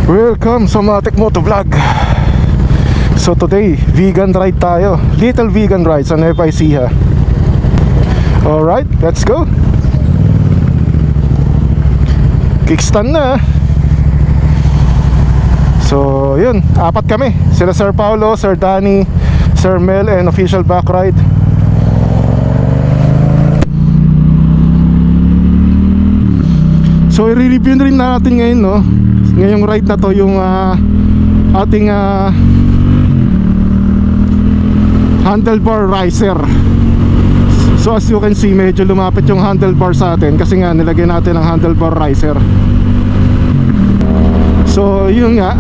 Welcome sa Matic Moto Vlog. So today, vegan ride tayo. Little Vigan Ride sa Nueva Ecija. Alright, let's go. Kickstand na. So yun, apat kami. Sila Sir Paulo, Sir Danny, Sir Mel, and official back ride. So i-review rin natin ngayon, no? Ngayong ride na to, yung ating handlebar riser. So as you can see, medyo lumapit yung handlebar sa atin kasi nga nilagyan natin ang handlebar riser. So yun nga,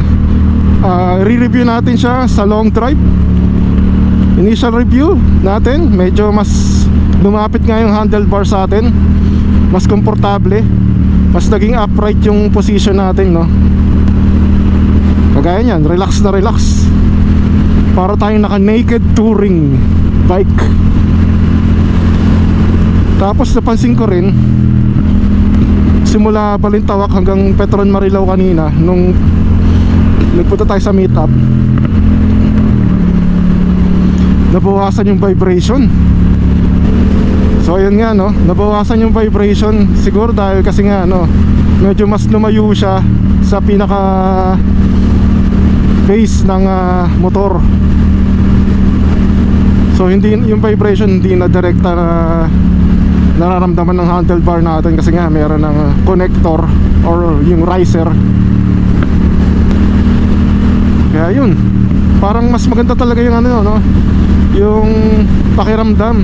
re-review natin siya sa long drive. Initial review natin, medyo mas lumapit nga yung handlebar sa atin, mas komportable, mas naging upright yung position natin, no? Kagaya nyan, relax na relax. Para tayong naka-naked touring bike. Tapos napansin ko rin, simula Balintawak hanggang Petron Marilao kanina, nung nagpunta tayo sa meetup, nabawasan yung vibration. So ayun nga, no, nabawasan yung vibration. Siguro dahil kasi nga, no, medyo mas lumayo siya sa pinaka base ng motor. So hindi, yung vibration hindi na direkta na nararamdaman ng handlebar natin kasi nga meron ng connector or yung riser. Kaya yun, parang mas maganda talaga yung ano, no, yung pakiramdam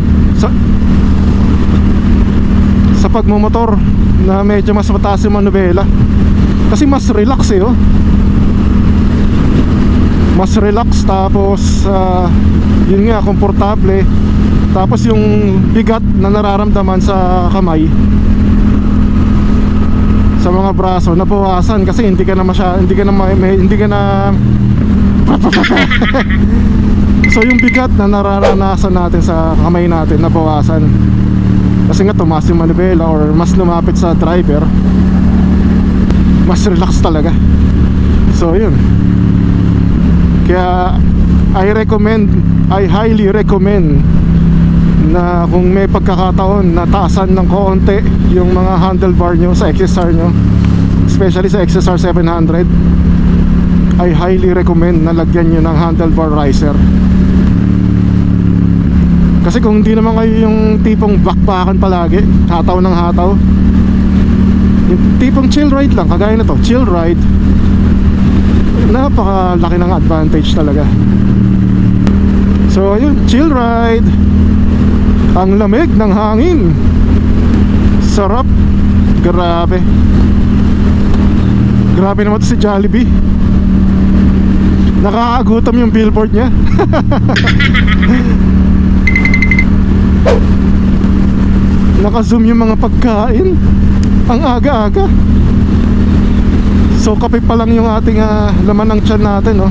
sa pagmumotor, na medyo mas mataas yung manubela. Kasi mas relax oh. Mas relax, tapos yun nga, komportable. Tapos yung bigat na nararamdaman sa kamay, sa mga braso, nabawasan kasi hindi ka na so yung bigat na nararanasan natin sa kamay natin, nabawasan. Kasi nga tumaas yung manubela or mas lumapit sa driver, mas relax talaga. So yun, kaya I highly recommend na kung may pagkakataon na taasan ng konti yung mga handlebar nyo sa XSR nyo, especially sa XSR700, I highly recommend na lagyan nyo ng handlebar riser. Kasi kung hindi naman kayo yung tipong bakbakan palagi, hataw ng hataw, yung tipong chill ride lang, kagaya na to, chill ride, napakalaki ng advantage talaga. So ayun, chill ride, ang lamig ng hangin, sarap, grabe. Grabe naman to si Jollibee, nakakagutom yung billboard niya. Naka-zoom yung mga pagkain, ang aga-aga. So kape pa lang yung ating laman ng tiyan natin, no?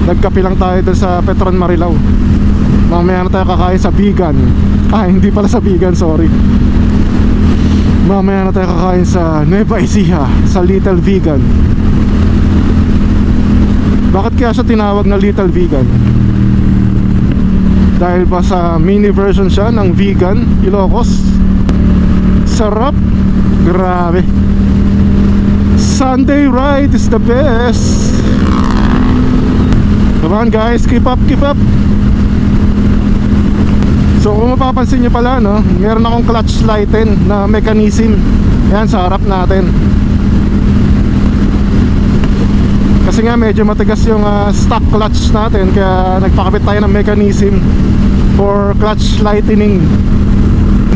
Nagkape lang tayo dun sa Petron Marilao. Mamaya na tayo kakain sa vegan. Hindi pala sa vegan, sorry. Mamaya na tayo kakain sa Nueva Ecija, sa Little Vigan. Bakit kaya siya tinawag na Little Vigan? Dahil ba sa mini version siya ng vegan, Ilocos? Sarap, grabe. Sunday ride is the best. Come on guys, keep up, keep up. So kung mapapansin nyo pala, no, meron akong clutch lighten na mechanism. Yan sa harap natin. Kasi nga medyo matigas yung stock clutch natin, kaya nagpakabit tayo ng mechanism for clutch lightening.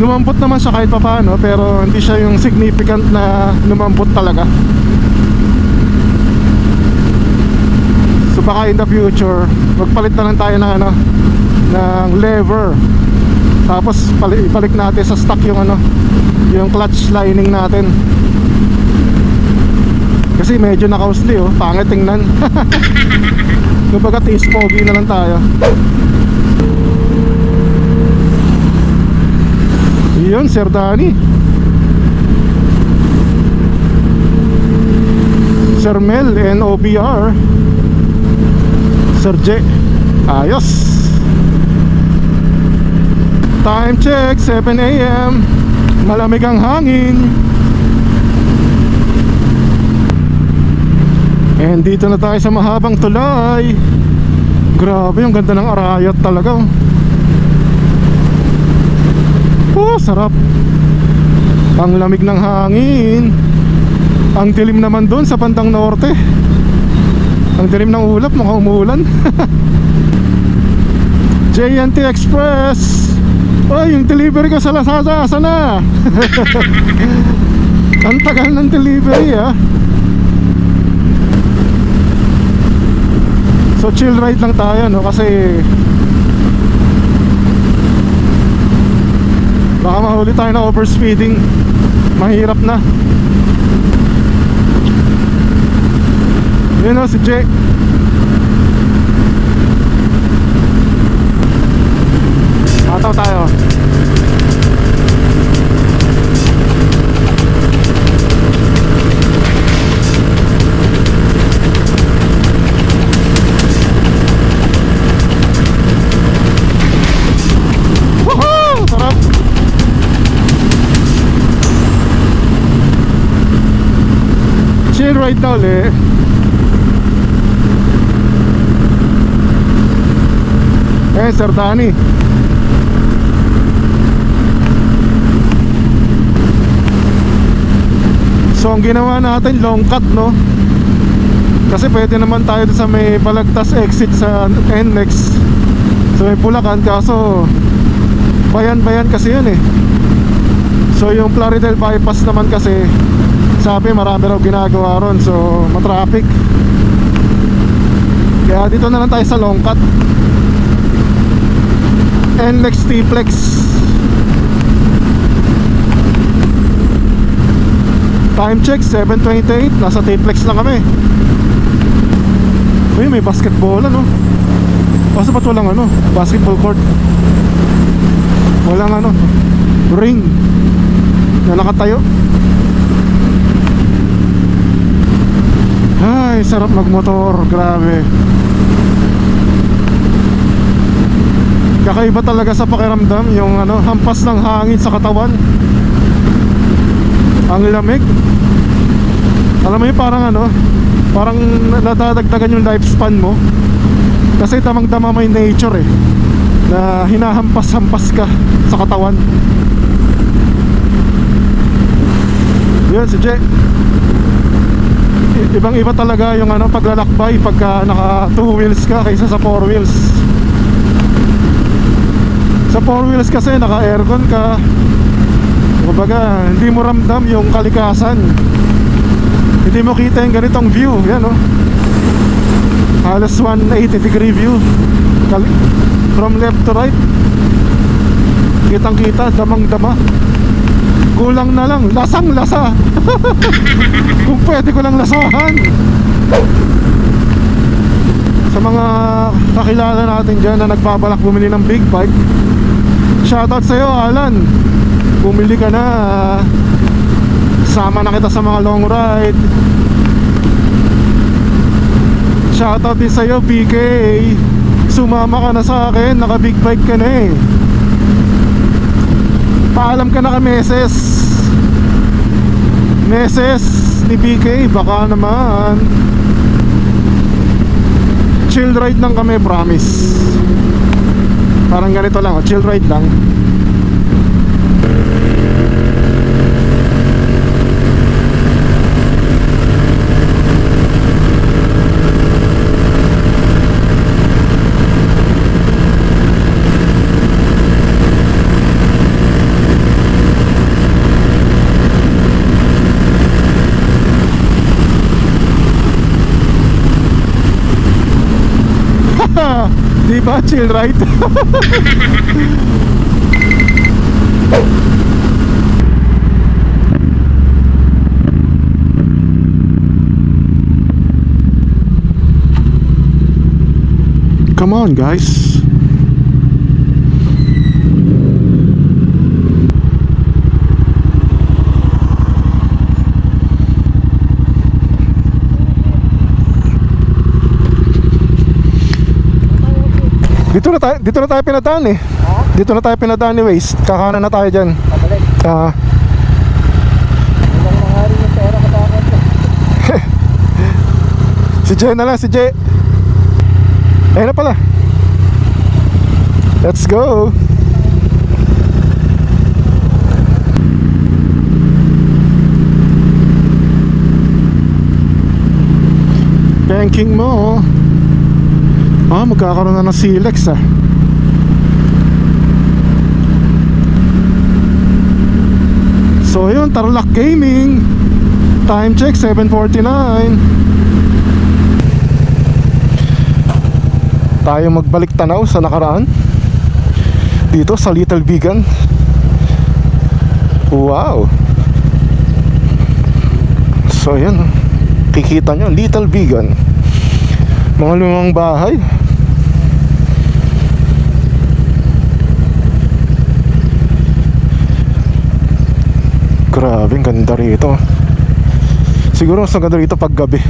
Lumambot naman siya kahit papaano, pero hindi siya yung significant na lumambot talaga. So baka in the future magpalit na lang tayo ng ng lever, tapos ibalik natin sa stock yung yung clutch lining natin. Kasi medyo nakausli oh, pangit tingnan. Kumbaga taste pogi na lang tayo. Yun, Sir Danny. Sir Mel and OBR. Sir J. Ayos. Time check 7 AM. Malamig ang hangin. And dito na tayo sa mahabang tulay. Grabe, ang ganda ng arayat talaga. Oh, sarap. Ang lamig ng hangin. Ang dilim naman doon sa bandang norte. Ang dilim ng ulap, mukhang umuulan. JNT Express. Ay, yung delivery ko sa Lazada, asa na? Ang tagal ng delivery, ah. So chill ride lang tayo, no? Kasi baka mahuli tayo na overspeeding. Mahirap na. Yun, no, si Jake. Mataw tayo. Woohoo! Sarap. Chill ride na ulit. Sir Danny. So ang ginawa natin long cut, no? Kasi pwede naman tayo sa may Balagtas exit sa NLEX. So may Bulacan, kaso bayan-bayan kasi yun eh. So yung Plaridel bypass naman kasi sabi marami raw ginagawa ron, so matraffic. Kaya dito na lang tayo sa long cut. NLEX T-Flex. Time check 7:28. Nasa T-Flex lang kami. Uy, may basketball, ano? Basta ba't walang ano? Basketball court. Walang ano? Ring na nakatayo. Ay, sarap magmotor. Grabe. Kakaiba talaga sa pakiramdam yung ano, hampas ng hangin sa katawan. Ang lamig. Alam mo yun, parang ano, parang nadadagdagan yung lifespan mo. Kasi damang-dama mo yung nature eh, na hinahampas-hampas ka sa katawan. Yun si Jay. Ibang-iba talaga yung ano, paglalakbay pagka naka 2 wheels ka kaysa sa 4 wheels. Sa 4 wheels kasi naka-aircon ka. Kumbaga, hindi mo ramdam yung kalikasan. Hindi mo kita yung ganitong view. Yan, oh. Halos 180 degree view. From left to right. Kitang kita, damang-dama. Kulang na lang, lasang-lasa. Kung pwede ko lang lasahan. Sa mga kakilala natin dyan na nagbabalak bumili ng big bike, shoutout sa'yo, Alan. Bumili ka na, sama na kita sa mga long ride. Shoutout din sa'yo, BK. Sumama ka na sa akin, naka big bike ka na eh. Paalam ka na ka meses ni BK, baka naman. Chill ride lang kami, promise. Parang ganito lang, chill ride lang. Diba? Chill ride. Come on, guys. Dito na tayo pinadaan eh. Dito na tayo pinadaan ni Waze. Kakanan na tayo dyan. Pabalik. Walang nangyari yung pera katakot. Si Jay na lang, si Jay. Ayun na pala. Let's go. Banking mo. Magkakaroon na ng Silex ah. So yun, Tarlac Gaming. Time check 7:49. Tayo magbalik tanaw sa nakaraan dito sa Little Vigan. Wow. So yun, kikita nyo Little Vigan. Mga lumang bahay. Grabe, ang ganda rito. Siguro mas ganda rito pag gabi.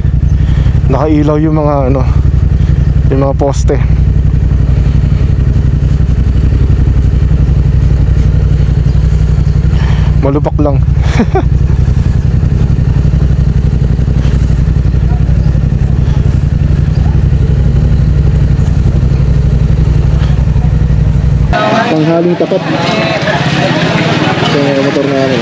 Nakailaw yung mga yung mga poste. Malubak lang. Panghaling tapat sa motor namin.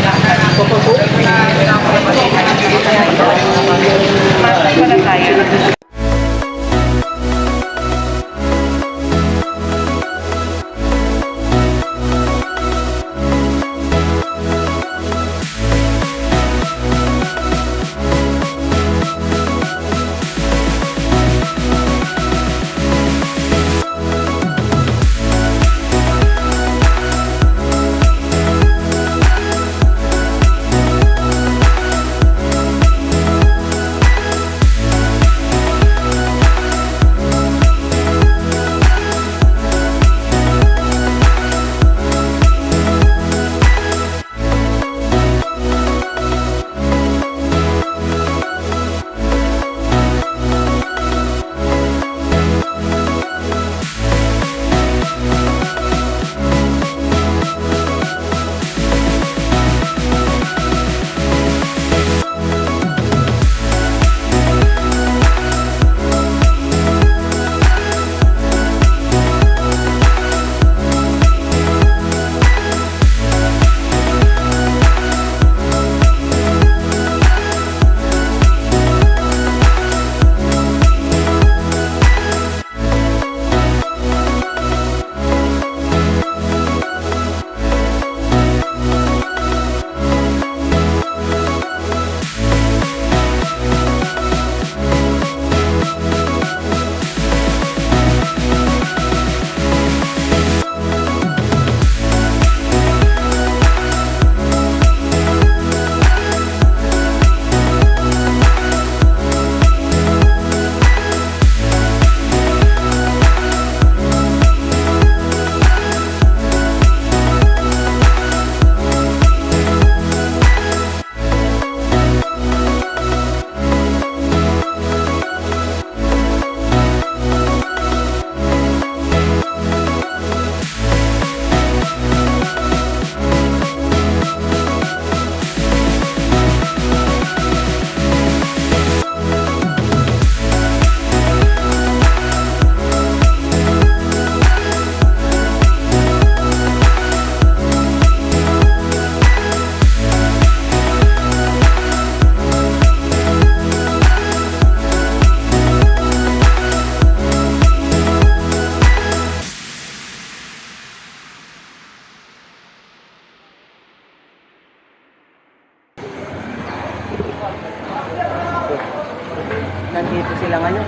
Nandito sila ngayon.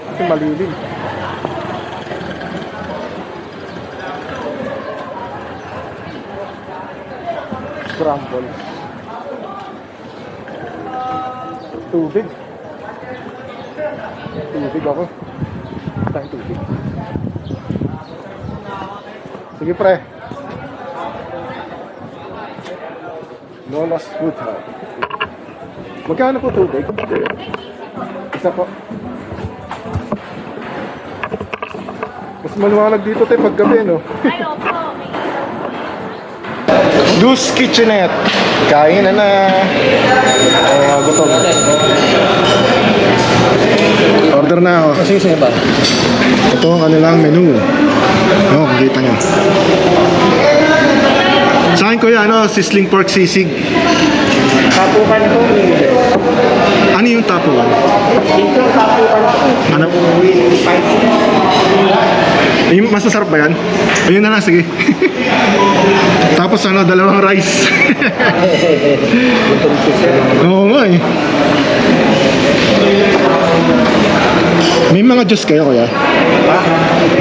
Kasi malilim. Scramble. Tubig. Tubig ako. Tayo tubig. Sige pre. Lola's Food Hub. Magkano po tubig? Isa po. maliwanag dito tayo paggabi, no? Ay, opo. May Goose Kitchenette. Kain na na. Gutom. Order na ako. Sige ba? Ito ang kanilang menu. Kita nyo. Sa akin kuya, sizzling pork sisig. Tapukan ko. Ano yung tapuan? Ito tapukan ko. Ano? With spicy. Masasarap ba yan? Ayun na lang, sige. Tapos dalawang rice. Oo nga eh. May mga juice kayo kuya?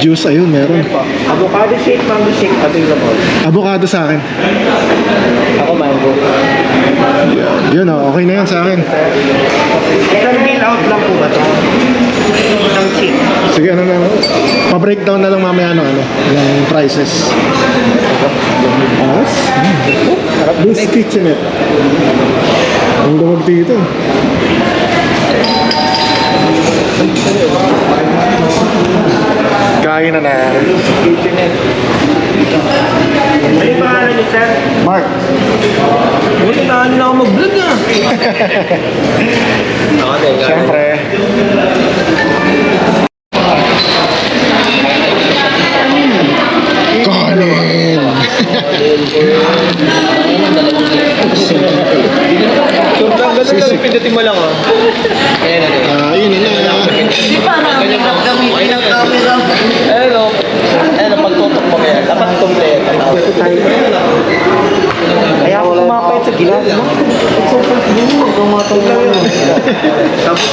Juice, ayun, meron. Avocado shake, mango shake, available. Avocado sa akin. Ako mango. Yun okay na yan sa akin. Isang meal out lang po ba ito? Isang shake. Sige, pa-breakdown na lang mamaya yung prices. Goose Kitchenette. Ang lumag dito. Kain na na. Kitchenette. Ano yung pangalan niyo, sir? Mark. Buti na ako mag-vlog ah. Siyempre. Kanin. Sobrang ganda lang, pindutin mo lang ah. Kain na. Di ba na ang hirap gamitin ang camera? Ayun, pagtutok mo kaya, dapat kompleto. Kaya ako kumapayat sa gilid, no? Tapos,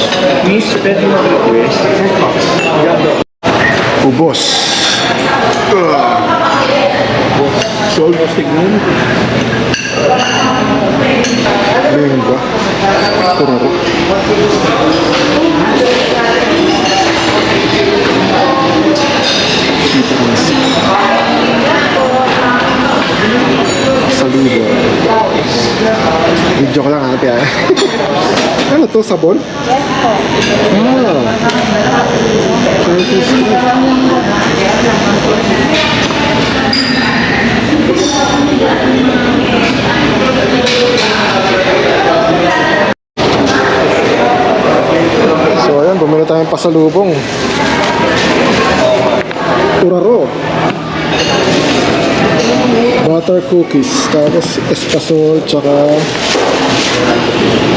miss, pwede mag-request. Ubos. Sold signal. Lengua. Turaro. Saludo. Video ko lang ate ah. Ano to, sabon? Yes po. So ayan, bumili tayong pasalubong. Turaro. Butter cookies, tapos espasol, tsaka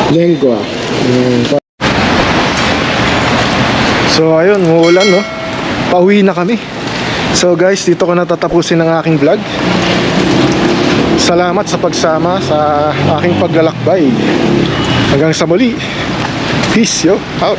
lengua. So ayun, muulan no. Pauwi na kami. So guys, dito ko natatapusin ang aking vlog. Salamat sa pagsama sa aking paglalakbay. Hanggang sa muli. Peace yo, out.